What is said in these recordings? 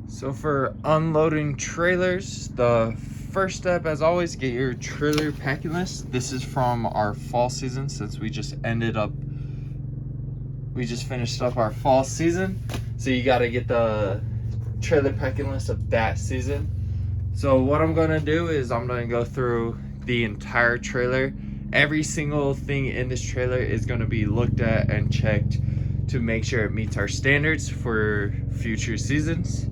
So for unloading trailers, the first step, as always, get your trailer packing list. This is from our fall season, since we just finished up our fall season. So you got to get the trailer packing list of that season. So what I'm going to do is I'm going to go through the entire trailer. Every single thing in this trailer is going to be looked at and checked to make sure it meets our standards for future seasons.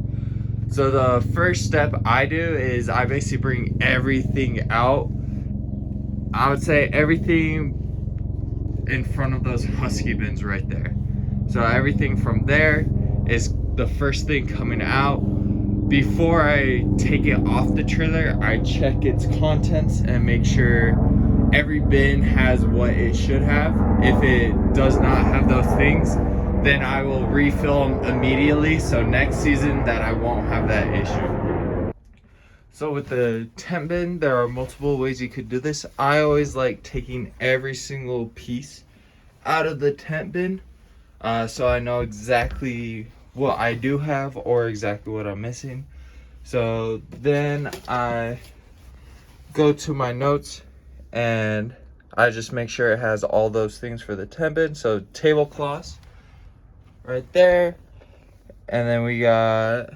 So the first step I do is I basically bring everything out. I would say everything in front of those Husky bins right there. So everything from there is the first thing coming out. Before I take it off the trailer, I check its contents and make sure every bin has what it should have. If it does not have those things, then I will refill them immediately, so next season that I won't have that issue. So with the temp bin, there are multiple ways you could do this. I always like taking every single piece out of the temp bin, so I know exactly what I do have or exactly what I'm missing. So then I go to my notes and I just make sure it has all those things for the temp bin. So tablecloths right there, and then we got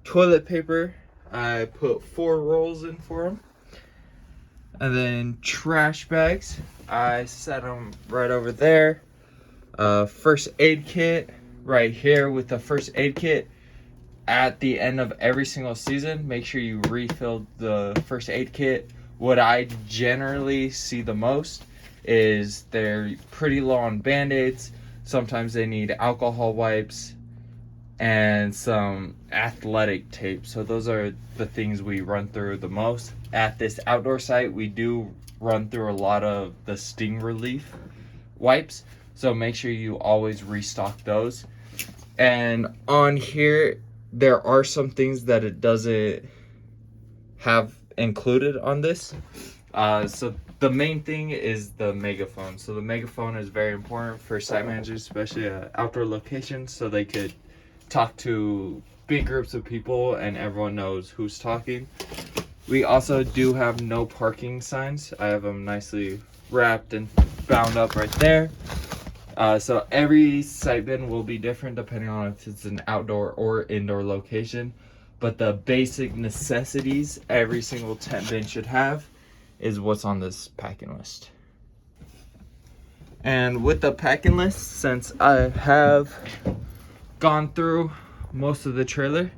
toilet paper. I put 4 rolls in for them, and then trash bags, I set them right over there. First aid kit right here. With the first aid kit, at the end of every single season, make sure you refill the first aid kit. What I generally see the most is they're pretty low on band-aids. Sometimes they need alcohol wipes and some athletic tape. So those are the things we run through the most. At this outdoor site, we do run through a lot of the sting relief wipes. So make sure you always restock those. And on here, there are some things that it doesn't have included on this. So the main thing is the megaphone. So the megaphone is very important for site managers, especially at outdoor locations, so they could talk to big groups of people and everyone knows who's talking. We also do have no parking signs. I have them nicely wrapped and bound up right there. So every site bin will be different depending on if it's an outdoor or indoor location. But the basic necessities every single tent bin should have is what's on this packing list. And with the packing list, since I have gone through most of the trailer,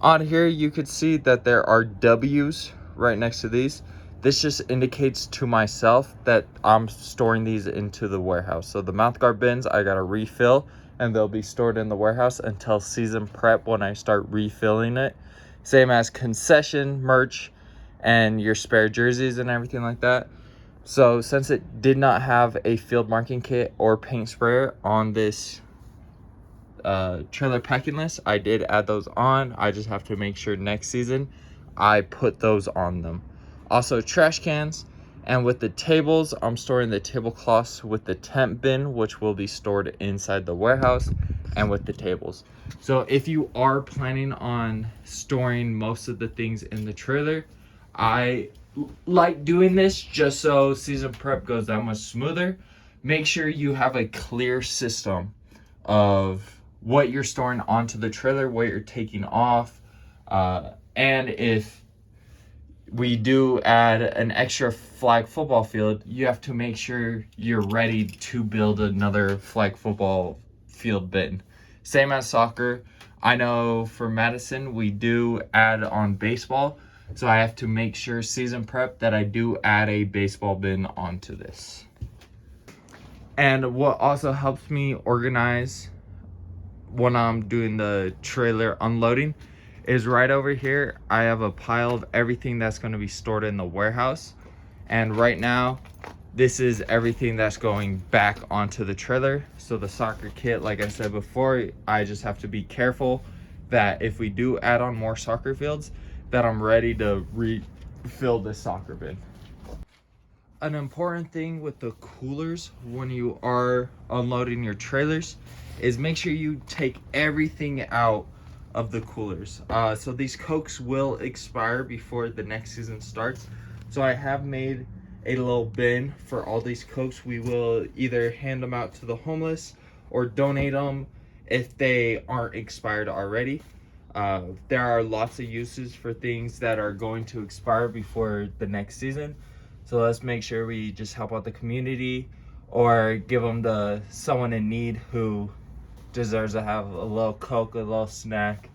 on here you could see that there are W's right next to these. This just indicates to myself that I'm storing these into the warehouse. So the mouthguard bins, I gotta refill, and they'll be stored in the warehouse until season prep when I start refilling it. Same as concession, merch, and your spare jerseys and everything like that. So since it did not have a field marking kit or paint sprayer on this trailer packing list, I did add those on. I just have to make sure next season I put those on them. Also trash cans, and with the tables, I'm storing the tablecloths with the temp bin, which will be stored inside the warehouse, and with the tables. So if you are planning on storing most of the things in the trailer, I like doing this just so season prep goes that much smoother. Make sure you have a clear system of what you're storing onto the trailer, what you're taking off, and if we do add an extra flag football field, you have to make sure you're ready to build another flag football field bin. Same as soccer. I know for Madison, we do add on baseball, so I have to make sure season prep that I do add a baseball bin onto this. And what also helps me organize when I'm doing the trailer unloading is right over here, I have a pile of everything that's going to be stored in the warehouse. And right now, this is everything that's going back onto the trailer. So the soccer kit, like I said before, I just have to be careful that if we do add on more soccer fields, that I'm ready to refill the soccer bin. An important thing with the coolers when you are unloading your trailers is make sure you take everything out of the coolers. So these Cokes will expire before the next season starts. So I have made a little bin for all these Cokes. We will either hand them out to the homeless or donate them if they aren't expired already. There are lots of uses for things that are going to expire before the next season. So let's make sure we just help out the community or give them to someone in need who deserves to have a little Coke, a little snack,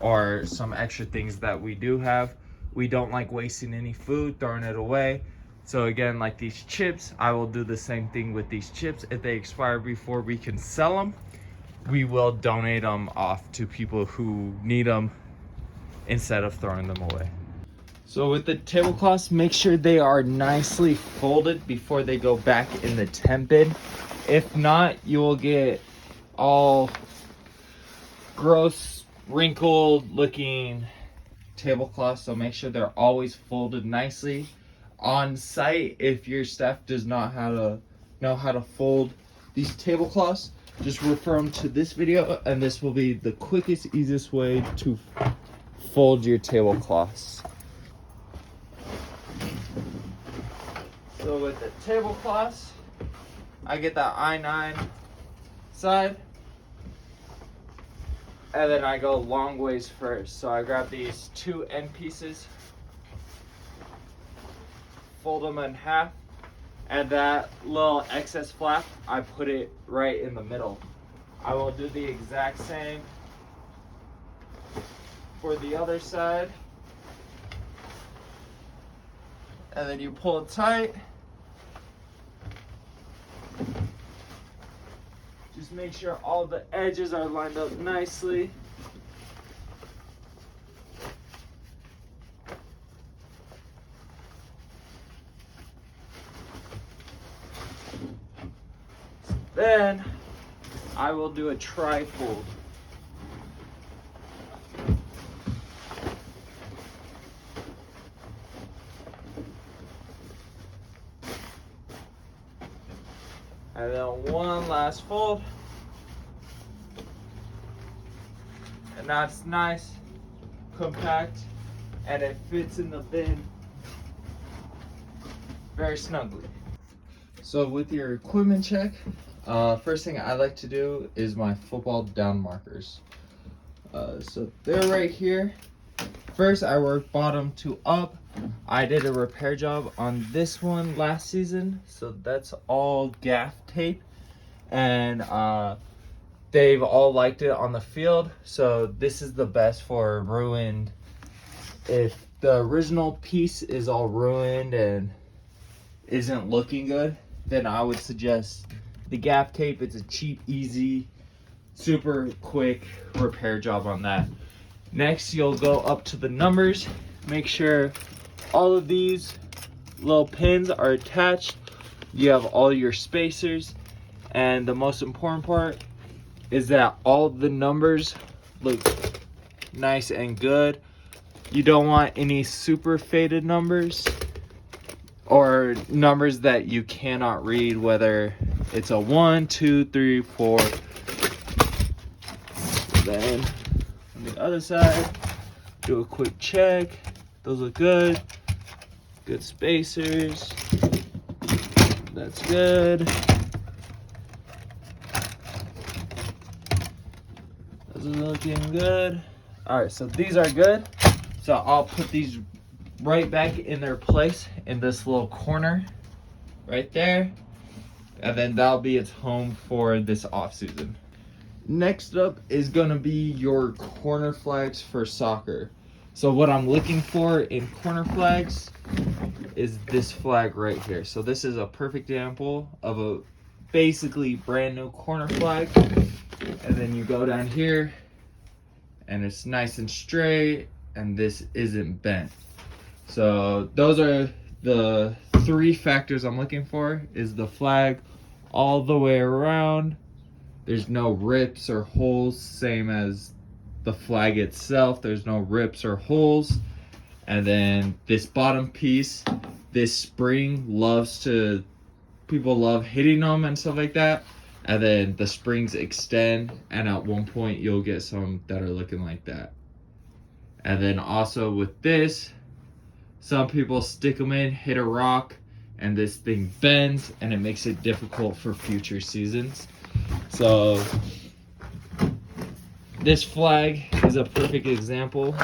or some extra things that we do have. We don't like wasting any food, throwing it away. So again, like these chips, I will do the same thing with these chips. If they expire before we can sell them, we will donate them off to people who need them instead of throwing them away. So with the tablecloths, make sure they are nicely folded before they go back in the temp bin. If not, you will get all gross, wrinkled looking tablecloths. So make sure they're always folded nicely. On site, if your staff does not know how to fold these tablecloths, just refer them to this video, and this will be the quickest, easiest way to fold your tablecloths. So with the tablecloths, I get the I9 side, and then I go long ways first. So I grab these two end pieces, fold them in half, and that little excess flap, I put it right in the middle. I will do the exact same for the other side. And then you pull it tight. Just make sure all the edges are lined up nicely. Then I will do a tri-fold. And then one last fold. And that's nice, compact, and it fits in the bin very snugly. So with your equipment check, first thing I like to do is my football down markers. So they're right here. First, I work bottom to up. I did a repair job on this one last season, so that's all gaff tape, and they've all liked it on the field. So this is the best for ruined. If the original piece is all ruined and isn't looking good, then I would suggest the gaff tape. It's a cheap, easy, super quick repair job on that. Next, you'll go up to the numbers. Make sure all of these little pins are attached. You have all your spacers, and the most important part is that all the numbers look nice and good. You don't want any super faded numbers or numbers that you cannot read, whether it's a 1, 2, 3, 4. Then on the other side, do a quick check. Those look good. Good spacers. That's good. Those are looking good. All right, so these are good. So I'll put these right back in their place in this little corner right there. And then that'll be its home for this off season. Next up is gonna be your corner flags for soccer. So what I'm looking for in corner flags is this flag right here. So this is a perfect example of a basically brand new corner flag. And then you go down here and it's nice and straight, and this isn't bent. So those are the three factors I'm looking for, is the flag all the way around. There's no rips or holes, same as the flag itself. There's no rips or holes. And then this bottom piece, this spring people love hitting them and stuff like that. and then the springs extend, and at one point you'll get some that are looking like that. And then also with this, some people stick them in, hit a rock, and this thing bends, and it makes it difficult for future seasons. So this flag is a perfect example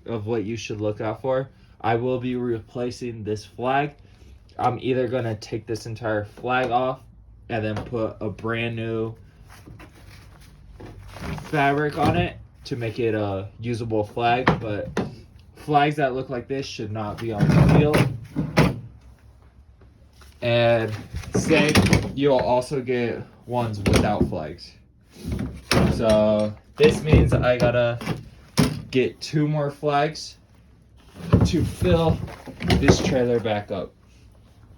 of what you should look out for. I will be replacing this flag. I'm either gonna take this entire flag off and then put a brand new fabric on it to make it a usable flag, but flags that look like this should not be on the field. And same, you'll also get ones without flags. So this means I gotta get 2 more flags to fill this trailer back up.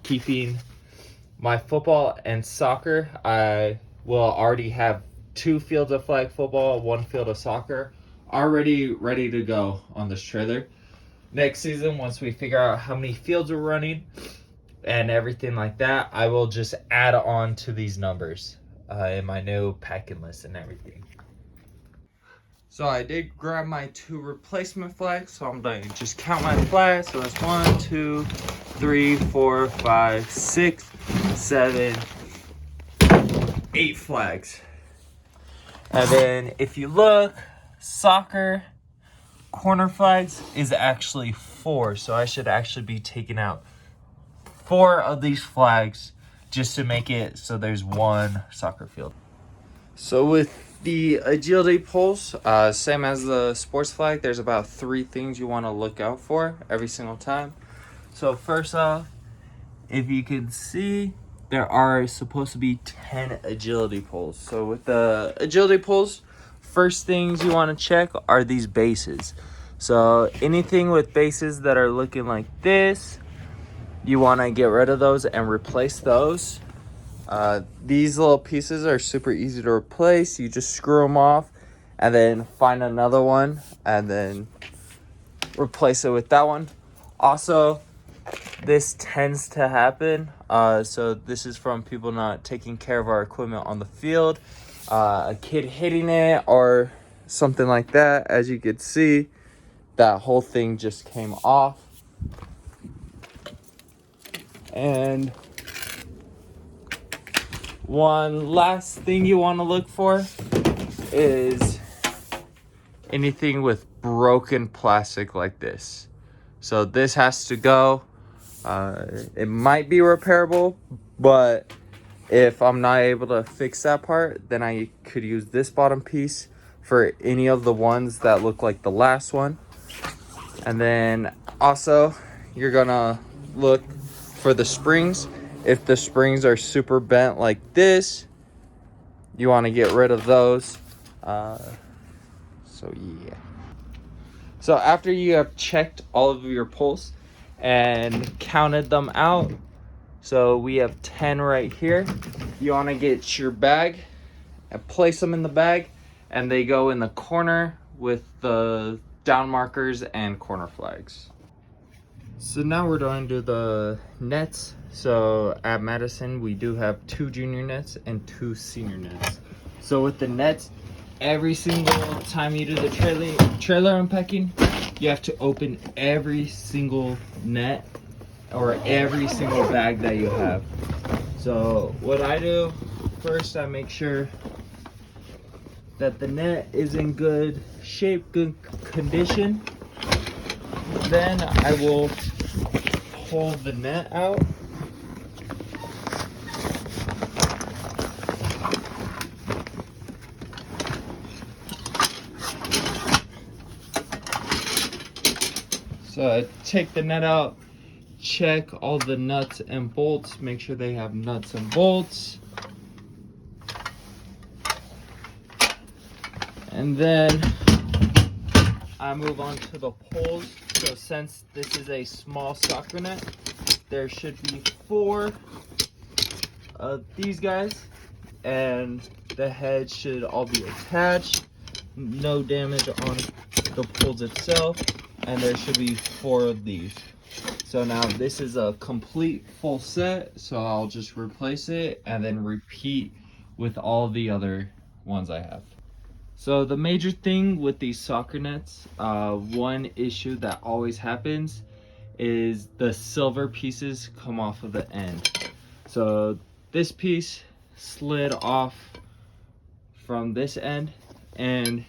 Keeping my football and soccer, I will already have 2 fields of flag football, 1 field of soccer already ready to go on this trailer. Next season, once we figure out how many fields we're running and everything like that, I will just add on to these numbers in my new packing list and everything. So I did grab my 2 replacement flags, so I'm going to just count my flags. So that's 1, 2, 3, 4, 5, 6, 7, 8 flags. And then if you look, soccer corner flags is actually 4, so I should actually be taking out 4 of these flags just to make it so there's 1 soccer field. So with the agility poles, same as the sports flag, there's about 3 things you want to look out for every single time. So first off, if you can see, there are supposed to be 10 agility poles. So with the agility poles, first things you want to check are these bases. So anything with bases that are looking like this, you want to get rid of those and replace those. These little pieces are super easy to replace. You just screw them off and then find another one and then replace it with that one. Also, this tends to happen. So this is from people not taking care of our equipment on the field. A kid hitting it or something like that. As you can see, that whole thing just came off. And one last thing you want to look for is anything with broken plastic like this. So this has to go. It might be repairable, but if I'm not able to fix that part, then I could use this bottom piece for any of the ones that look like the last one. And then also, you're gonna look for the springs. If the springs are super bent like this, you want to get rid of those. So yeah. So after you have checked all of your poles and counted them out, so we have 10 right here. You want to get your bag and place them in the bag, and they go in the corner with the down markers and corner flags. So now we're going to do the nets. So at Madison, we do have 2 junior nets and 2 senior nets. So with the nets, every single time you do the trailer unpacking, you have to open every single net or every single bag that you have. So what I do, first I make sure that the net is in good shape, good condition. Then I will pull the net out. So I take the net out, check all the nuts and bolts, make sure they have nuts and bolts. And then I move on to the poles. So since this is a small soccer net, there should be 4 of these guys, and the head should all be attached. No damage on the poles itself, and there should be 4 of these. So now this is a complete full set, so I'll just replace it and then repeat with all the other ones I have. So the major thing with these soccer nets, one issue that always happens is the silver pieces come off of the end. So this piece slid off from this end, and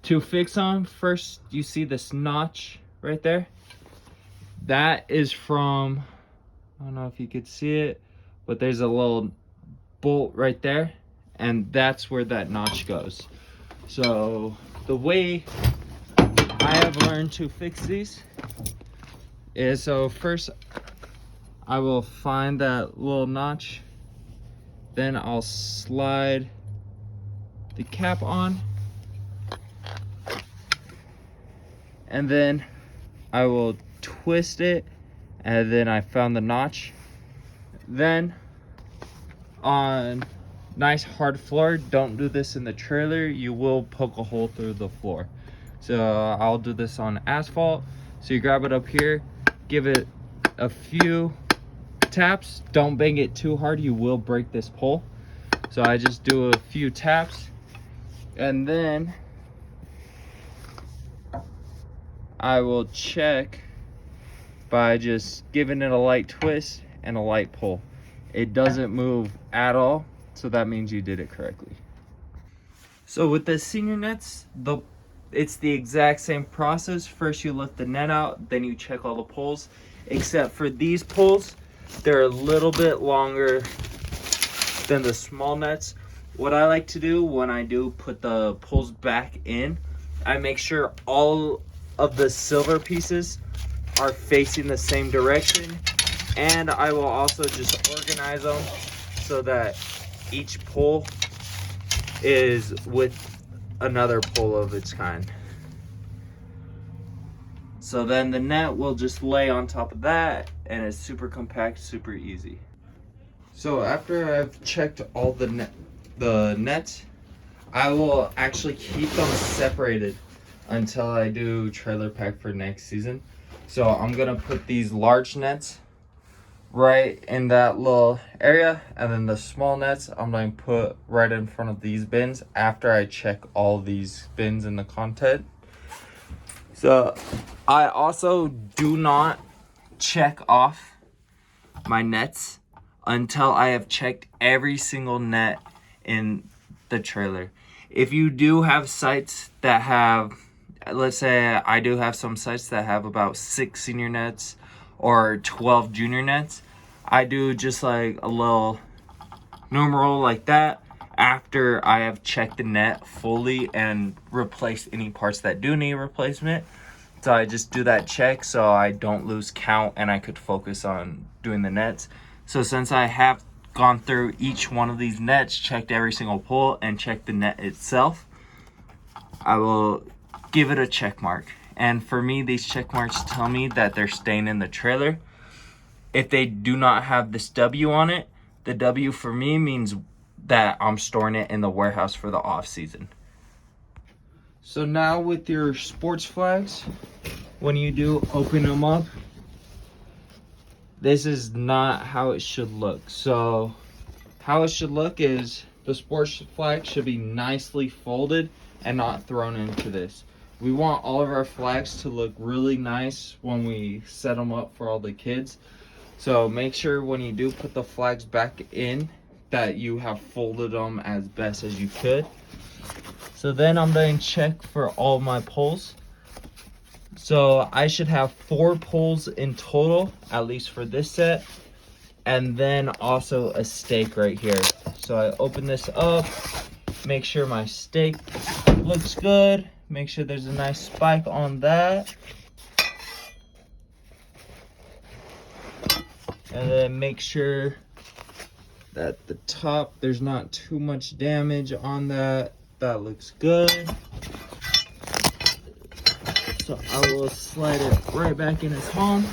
to fix them, first you see this notch right there. That is from, I don't know if you could see it, but there's a little bolt right there, and that's where that notch goes. So the way I have learned to fix these is, so first I will find that little notch, then I'll slide the cap on, and then I will twist it, and then I found the notch. Then on nice hard floor, don't do this in the trailer, you will poke a hole through the floor. So I'll do this on asphalt. So you grab it up here, give it a few taps, don't bang it too hard, you will break this pole. So I just do a few taps, and then I will check by just giving it a light twist and a light pull. It doesn't move at all, so that means you did it correctly. So with the senior nets, it's the exact same process. First you lift the net out, then you check all the poles, except for these poles, they're a little bit longer than the small nets. What I like to do when I do put the poles back in, I make sure all of the silver pieces are facing the same direction, and I will also just organize them so that each pole is with another pole of its kind. So then the net will just lay on top of that, and it's super compact, super easy. So after I've checked all the nets, I will actually keep them separated until I do trailer pack for next season. So I'm gonna put these large nets right in that little area, and then the small nets I'm going to put right in front of these bins after I check all these bins in the content. So I also do not check off my nets until I have checked every single net in the trailer. If you do have sites that have, let's say I do have some sites that have about 6 senior nets or 12 junior nets, I do just like a little numeral like that after I have checked the net fully and replaced any parts that do need replacement. So I just do that check so I don't lose count and I could focus on doing the nets. So since I have gone through each one of these nets, checked every single pole, and checked the net itself, I will give it a check mark. And for me, these check marks tell me that they're staying in the trailer. If they do not have this W on it, the W for me means that I'm storing it in the warehouse for the off season. So now with your sports flags, when you do open them up, this is not how it should look. So how it should look is the sports flag should be nicely folded and not thrown into this. We want all of our flags to look really nice when we set them up for all the kids. So make sure when you do put the flags back in that you have folded them as best as you could. So then I'm going to check for all my poles. So I should have 4 poles in total, at least for this set. And then also a stake right here. So I open this up, make sure my stake looks good. Make sure there's a nice spike on that. And then make sure that the top, there's not too much damage on that. That looks good. So I will slide it right back in its home.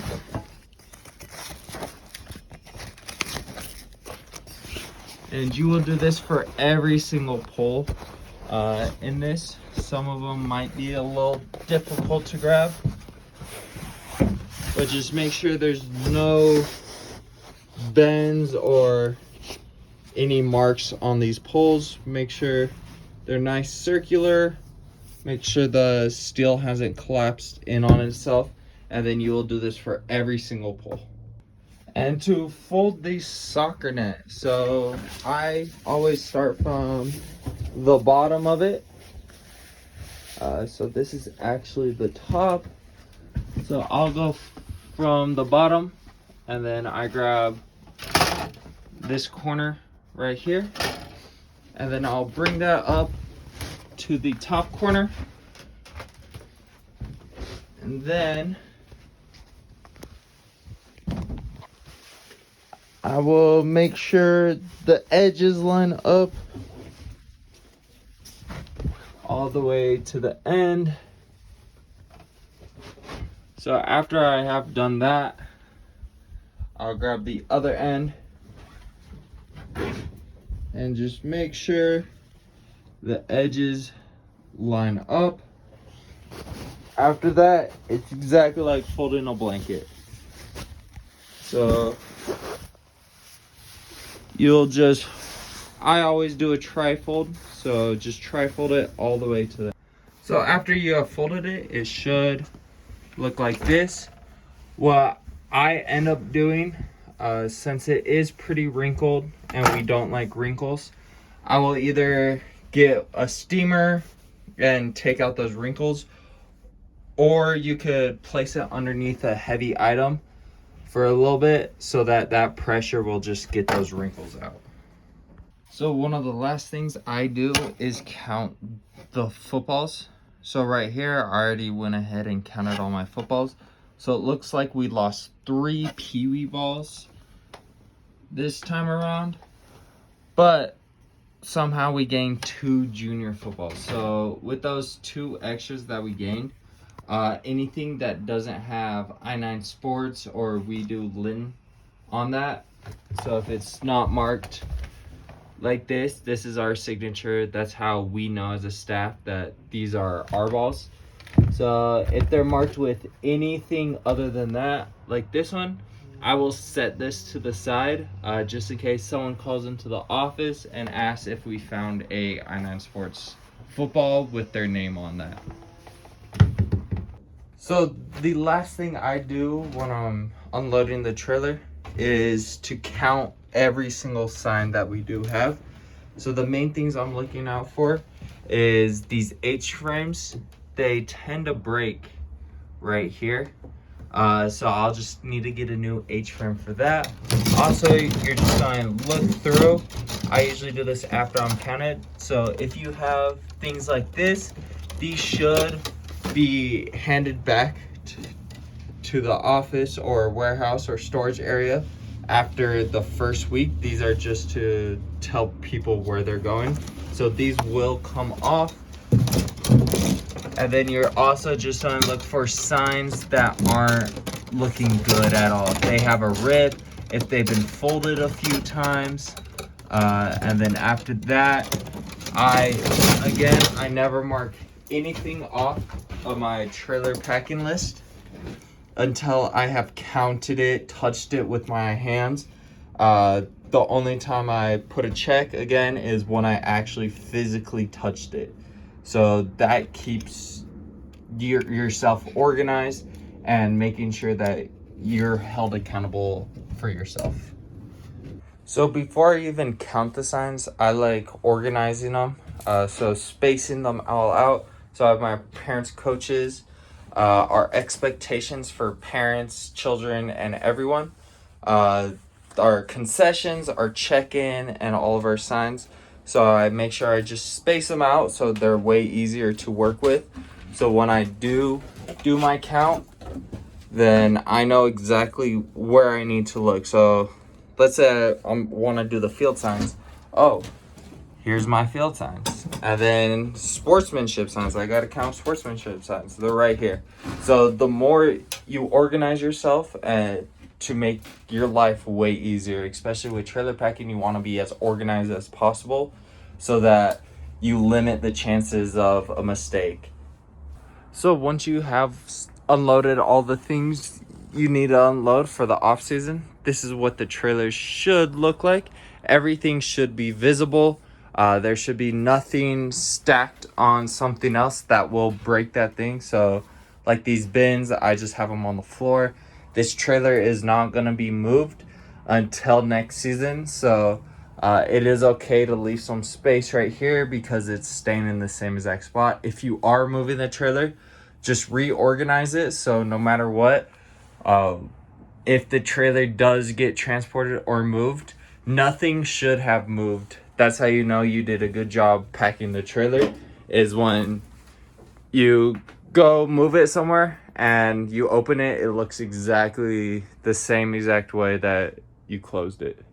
And you will do this for every single pole in this. Some of them might be a little difficult to grab, but just make sure there's no bends or any marks on these poles. Make sure they're nice circular. Make sure the steel hasn't collapsed in on itself. And then you will do this for every single pole. And to fold the soccer net, so I always start from the bottom of it. So this is actually the top. So I'll go from the bottom, and then I grab this corner right here, and then I'll bring that up to the top corner, and then I will make sure the edges line up all the way to the end. So after I have done that, I'll grab the other end and just make sure the edges line up. After that, it's exactly like folding a blanket. So you'll just, I always do a tri-fold, so just tri-fold it all the way to the. So after you have folded it, it should look like this. What I end up doing, since it is pretty wrinkled and we don't like wrinkles, I will either get a steamer and take out those wrinkles, or you could place it underneath a heavy item for a little bit so that that pressure will just get those wrinkles out. So one of the last things I do is count the footballs. So right here, I already went ahead and counted all my footballs. So it looks like we lost 3 Pee-wee balls this time around, but somehow we gained 2 junior footballs. So with those 2 extras that we gained, anything that doesn't have I9 Sports or We Do Lynn on that, so if it's not marked like this is our signature. That's how we know as a staff that these are our balls. So if they're marked with anything other than that, like this one, I will set this to the side just in case someone calls into the office and asks if we found a I9 Sports football with their name on that. So the last thing I do when I'm unloading the trailer is to count every single sign that we do have. So the main things I'm looking out for is these H-frames. They tend to break right here. So I'll just need to get a new H-frame for that. Also, you're just going to look through. I usually do this after I'm counted. So if you have things like this, these should be handed back to the office or warehouse or storage area after the first week. These are just to tell people where they're going. So these will come off. And then you're also just going to look for signs that aren't looking good at all. If they have a rip, if they've been folded a few times. And then after that, I never mark anything off of my trailer packing list until I have counted it, touched it with my hands. The only time I put a check again is when I actually physically touched it. So that keeps yourself organized and making sure that you're held accountable for yourself. So before I even count the signs, I like organizing them. So spacing them all out. So I have my parents' coaches, our expectations for parents, children, and everyone. Our concessions, our check-in, and all of our signs. So I make sure I just space them out so they're way easier to work with. So when I do my count, then I know exactly where I need to look. So let's say I want to do the field signs. Oh, here's my field signs. And then sportsmanship signs. I got to count sportsmanship signs. They're right here. So the more you organize yourself to make your life way easier, especially with trailer packing, you want to be as organized as possible so that you limit the chances of a mistake. So once you have unloaded all the things you need to unload for the off season, this is what the trailer should look like. Everything should be visible. There should be nothing stacked on something else that will break that thing. So like these bins, I just have them on the floor. This trailer is not going to be moved until next season. So it is okay to leave some space right here because it's staying in the same exact spot. If you are moving the trailer, just reorganize it. So no matter what, if the trailer does get transported or moved, nothing should have moved. That's how you know you did a good job packing the trailer, is when you go move it somewhere and you open it, it looks exactly the same exact way that you closed it.